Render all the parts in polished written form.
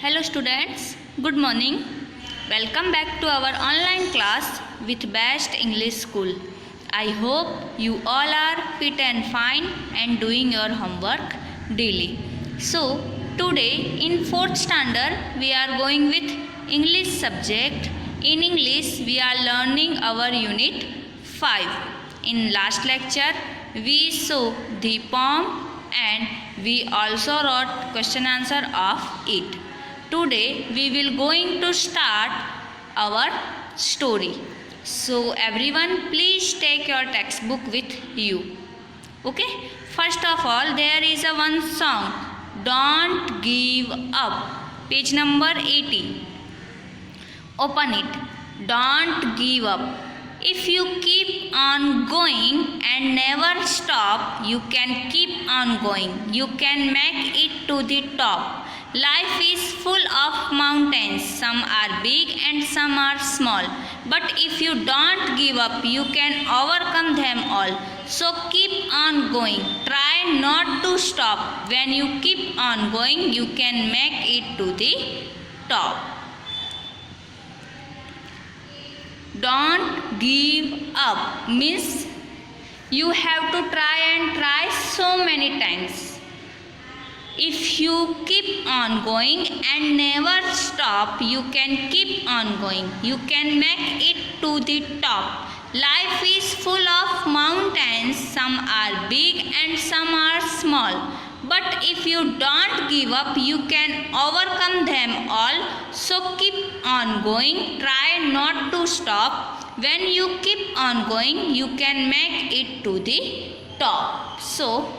Hello students, good morning. Welcome back to our online class with Best English School. I hope you all are fit and fine and doing your homework daily. So today in 4th standard we are going with English subject. In English we are learning our unit 5. In last lecture we saw the poem and we also wrote question answer of it. Today we will going to start our story. So everyone please take your textbook with you. Okay? First of all there is a one song, Don't Give Up, page number 80. Open it. Don't give up. If you keep on going and never stop, you can keep on going. You can make it to the top. Life is full of mountains. Some are big and some are small. But if you don't give up, you can overcome them all. So keep on going. Try not to stop. When you keep on going, you can make it to the top. Don't give up means you have to try and try so many times. If you keep on going and never stop, you can keep on going. You can make it to the top. Life is full of mountains. Some are big and some are small. But if you don't give up, you can overcome them all. So keep on going. Try not to stop. When you keep on going, you can make it to the top. So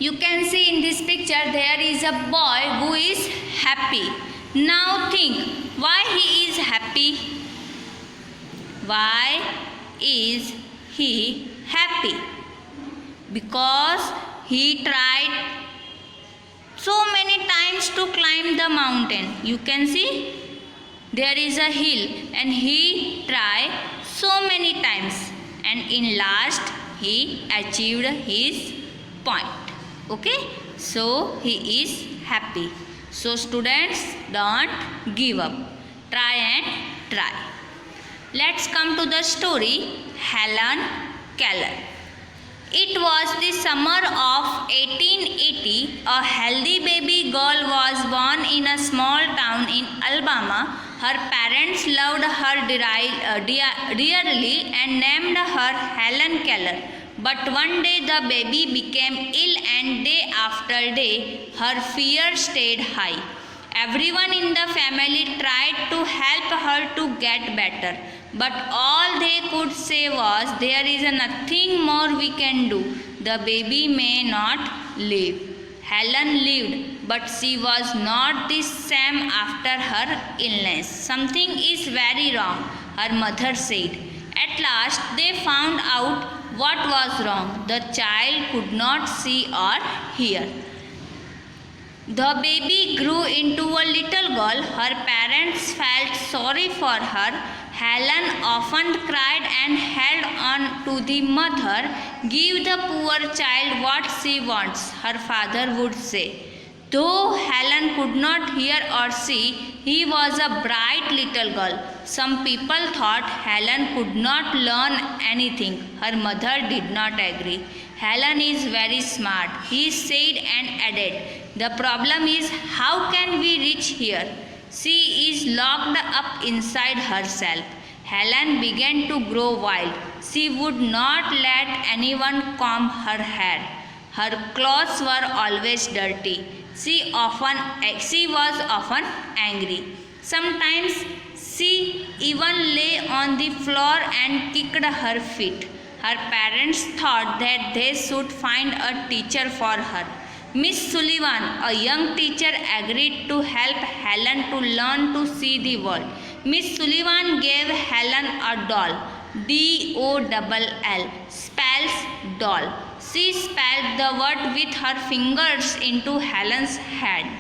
you can see in this picture there is a boy who is happy. Now think, why he is happy? Why is he happy? Because he tried so many times to climb the mountain. You can see there is a hill and he tried so many times and in last he achieved his point. Okay, so he is happy. So students, don't give up. Try and try. Let's come to the story Helen Keller. It was the summer of 1880. A healthy baby girl was born in a small town in Alabama. Her parents loved her dearly and named her Helen Keller. But one day the baby became ill and day after day her fear stayed high. Everyone in the family tried to help her to get better. But all they could say was, there is nothing more we can do. The baby may not live. Helen lived, but she was not the same after her illness. Something is very wrong, her mother said. At last they found out what was wrong. The child could not see or hear. The baby grew into a little girl. Her parents felt sorry for her. Helen often cried and held on to the mother. Give the poor child what she wants, her father would say. Though Helen could not hear or see, he was a bright little girl. Some people thought Helen could not learn anything. Her mother did not agree. Helen is very smart, he said and added. The problem is, how can we reach here? She is locked up inside herself. Helen began to grow wild. She would not let anyone comb her hair. Her clothes were always dirty. She was often angry. Sometimes she even lay on the floor and kicked her feet. Her parents thought that they should find a teacher for her. Miss Sullivan, a young teacher, agreed to help Helen to learn to see the world. Miss Sullivan gave Helen a doll. D-O-double-L spells doll. She spelled the word with her fingers into Helen's hand.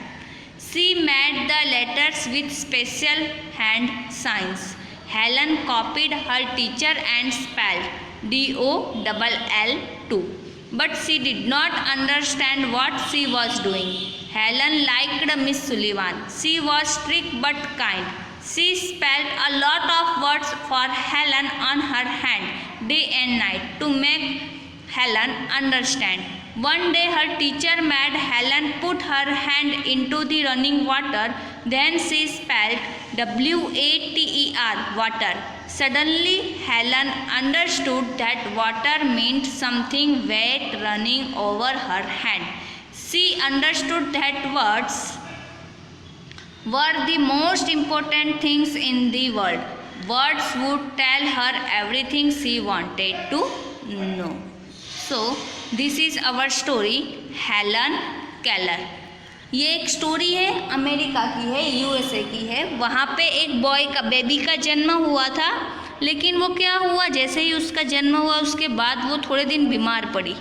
She made the letters with special hand signs. Helen copied her teacher and spelled D-O-double-L too. but she did not understand what she was doing. Helen liked Miss Sullivan. She was strict but kind. She spelled a lot of words for Helen on her hand day and night to make Helen understand. One day her teacher made Helen put her hand into the running water. Then she spelled water, water. Suddenly Helen understood that water meant something wet running over her hand. She understood that words were the most important things in the world. Words would tell her everything she wanted to know. So this is our story, Helen Keller. ये एक story है, America की है, USA की है। वहाँ पे एक बॉय का, बेबी का जन्म हुआ था, लेकिन वो क्या हुआ, जैसे ही उसका जन्म हुआ उसके बाद वो थोड़े दिन बीमार पड़ी,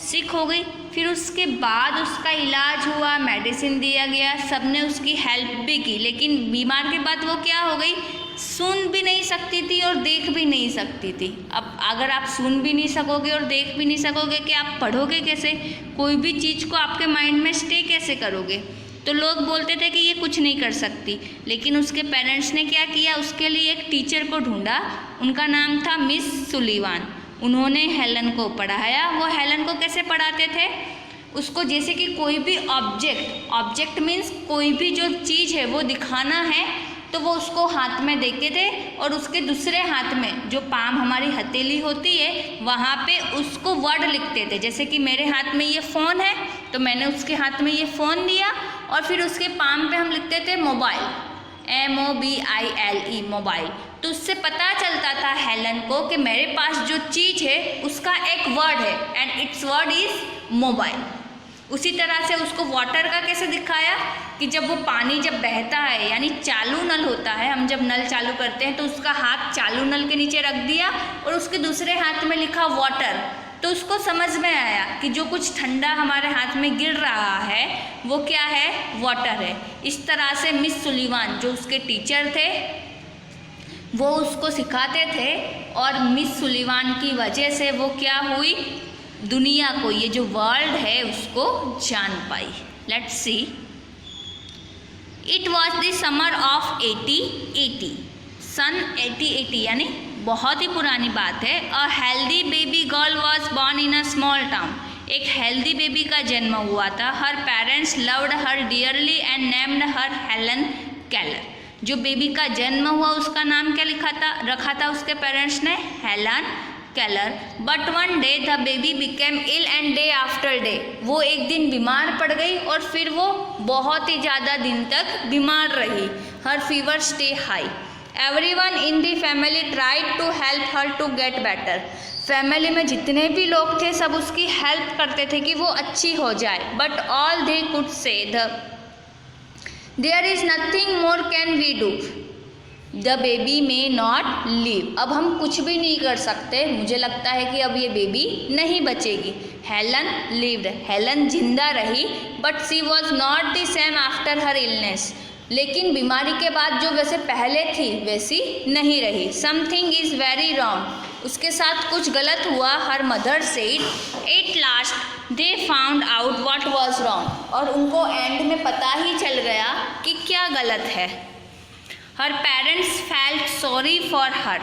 सिक हो गई। फिर उसके बाद उसका इलाज हुआ, मेडिसिन दिया गया, सबने उसकी हेल्प भी की, लेकिन बीमार के बाद वो क्या हो गई, सुन भी नहीं सकती थी और देख भी नहीं सकती थी। अब अगर आप सुन भी नहीं सकोगे और देख भी नहीं सकोगे कि आप पढ़ोगे कैसे, कोई भी चीज़ को आपके माइंड में स्टे कैसे करोगे। तो लोग बोलते थे कि ये कुछ नहीं कर सकती, लेकिन उसके पेरेंट्स ने क्या किया, उसके लिए एक टीचर को ढूंढा। उनका नाम था मिस सुलीवान। उन्होंने हेलन को पढ़ाया। वो हेलन को कैसे पढ़ाते थे, उसको जैसे कि कोई भी ऑब्जेक्ट मीन्स कोई भी जो चीज़ है वो दिखाना है, तो वो उसको हाथ में देते थे और उसके दूसरे हाथ में जो पाम हमारी हथेली होती है वहाँ पे उसको वर्ड लिखते थे। जैसे कि मेरे हाथ में ये फ़ोन है तो मैंने उसके हाथ में ये फ़ोन दिया और फिर उसके पाम पे हम लिखते थे मोबाइल, MOBILE, मोबाइल। तो उससे पता चलता था हेलन को कि मेरे पास जो चीज़ है उसका एक वर्ड है and it's word is mobile. उसी तरह से उसको वाटर का कैसे दिखाया कि जब वो पानी जब बहता है, यानी चालू नल होता है, हम जब नल चालू करते हैं तो उसका हाथ चालू नल के नीचे रख दिया और उसके दूसरे हाथ में लिखा वाटर, तो उसको समझ में आया कि जो कुछ ठंडा हमारे हाथ में गिर रहा है वो क्या है, वाटर है। इस तरह से मिस सुलीवान जो उसके टीचर थे वो उसको सिखाते थे और मिस सुलीवान की वजह से वो क्या हुई, दुनिया को, ये जो वर्ल्ड है उसको जान पाई। Let's see. It was the summer of 8080, सन 8080 यानी बहुत ही पुरानी बात है। A healthy baby girl was born in a small town, एक हेल्दी बेबी का जन्म हुआ था। Her parents loved her dearly and named her Helen Keller. जो बेबी का जन्म हुआ उसका नाम क्या रखा था उसके पेरेंट्स ने, Helen Keller. But one day the baby became ill and day after day, वो एक दिन बीमार पड़ गई और फिर वो बहुत ही ज़्यादा दिन तक बीमार रही। Her fever stay high. Everyone in the family tried to help her to get better. Family में जितने भी लोग थे सब उसकी हेल्प करते थे कि वो अच्छी हो जाए। But all they could say there is nothing more can we do, the baby may not live. अब हम कुछ भी नहीं कर सकते, मुझे लगता है कि अब ये बेबी नहीं बचेगी। हेलन लिव्ड, हेलन जिंदा रही। But she was not the same after her illness, लेकिन बीमारी के बाद जो वैसे पहले थी वैसी नहीं रही। समथिंग इज़ वेरी रॉन्ग, उसके साथ कुछ गलत हुआ। Her mother said. At last they found out what was wrong, और उनको एंड में पता ही चल गया कि क्या गलत है। Her parents felt sorry for her,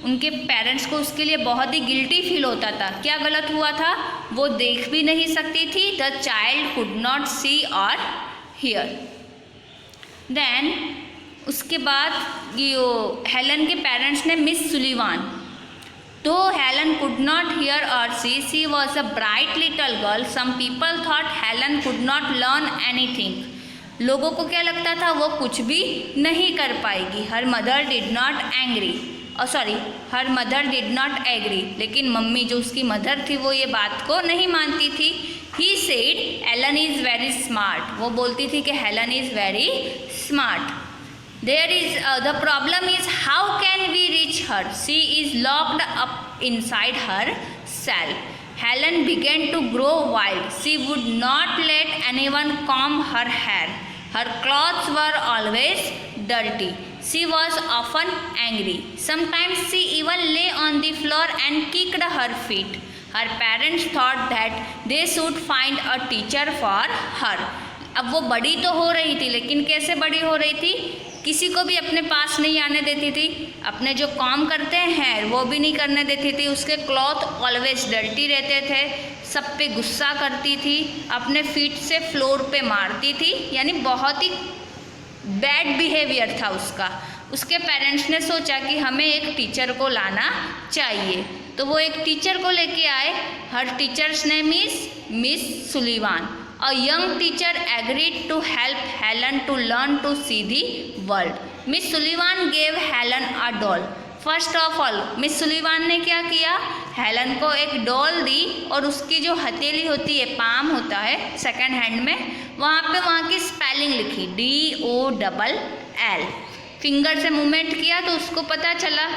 उनके पेरेंट्स को उसके लिए बहुत ही गिल्टी फील होता था। क्या गलत हुआ था, वो देख भी नहीं सकती थी। द चाइल्ड कुड नॉट सी और हियर। देन उसके बाद हेलन के पेरेंट्स ने मिस सुलीवान, तो हेलन कुड नॉट हियर और she was a bright little girl. Some people thought Helen could not learn anything, लोगों को क्या लगता था वो कुछ भी नहीं कर पाएगी। Her mother did not her mother did not agree, लेकिन मम्मी जो उसकी मदर थी वो ये बात को नहीं मानती थी। He said Helen is very smart, वो बोलती थी कि Helen is very smart. There is the problem is how can we reach her? She is locked up inside herself. Helen began to grow wild. She would not let anyone comb her hair. Her clothes were always dirty. She was often angry. Sometimes she even lay on the floor and kicked her feet. Her parents thought that they should find a teacher for her. अब वो बड़ी तो हो रही थी, लेकिन कैसे बड़ी हो रही थी? किसी को भी अपने पास नहीं आने देती थी, अपने जो काम करते हैं वो भी नहीं करने देती थी, उसके क्लॉथ ऑलवेज डर्टी रहते थे, सब पे गुस्सा करती थी, अपने फीट से फ्लोर पे मारती थी, यानी बहुत ही बैड बिहेवियर था उसका। उसके पेरेंट्स ने सोचा कि हमें एक टीचर को लाना चाहिए, तो वो एक टीचर को लेके आए। Her teacher's name is Miss Sullivan. A young teacher agreed to help Helen to learn to see the world. Miss Sullivan gave Helen a doll. First of all Miss Sullivan ने क्या किया? Helen को एक doll दी, और उसकी जो हथेली होती है, पाम होता है सेकंड हैंड में, वहाँ पे वहाँ की स्पेलिंग लिखी DOLL। फिंगर से मूवमेंट किया तो उसको पता चला।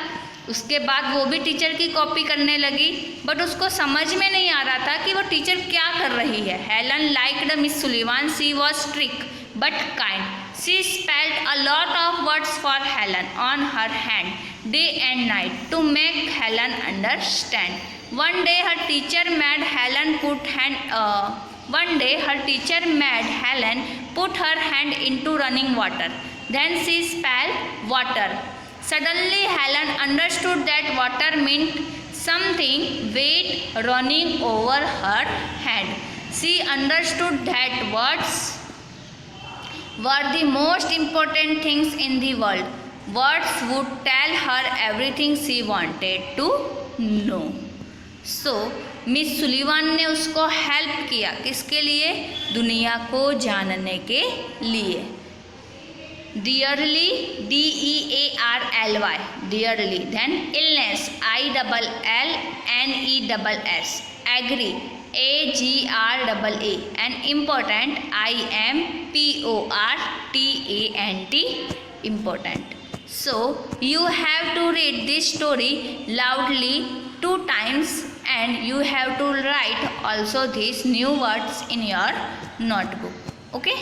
उसके बाद वो भी टीचर की कॉपी करने लगी, बट उसको समझ में नहीं आ रहा था कि वो टीचर क्या कर रही है। Helen liked Miss Sullivan, she was strict but kind, she spelled a lot of words for Helen on her hand day and night to make Helen understand. One day her teacher made Helen put her hand into running water. Then she spelled water. Suddenly Helen understood that water meant something wet running over her hand. She understood that words were the most important things in the world. Words would tell her everything she wanted to know. So miss Sullivan ने उसको help किया, किसके लिए? दुनिया को जानने के लिए। Dearly DEARLY, dearly. Then illness ILLNESS, agree AGRAA, and important IMPORTANT, important. So you have to read this story loudly 2 times, and you have to write also these new words in your notebook. Okay,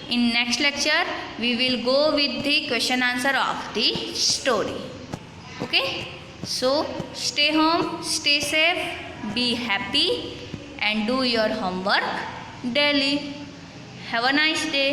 in next lecture we will go with the question answer of the story. Okay, so stay home, stay safe, be happy, and do your homework daily. Have a nice day.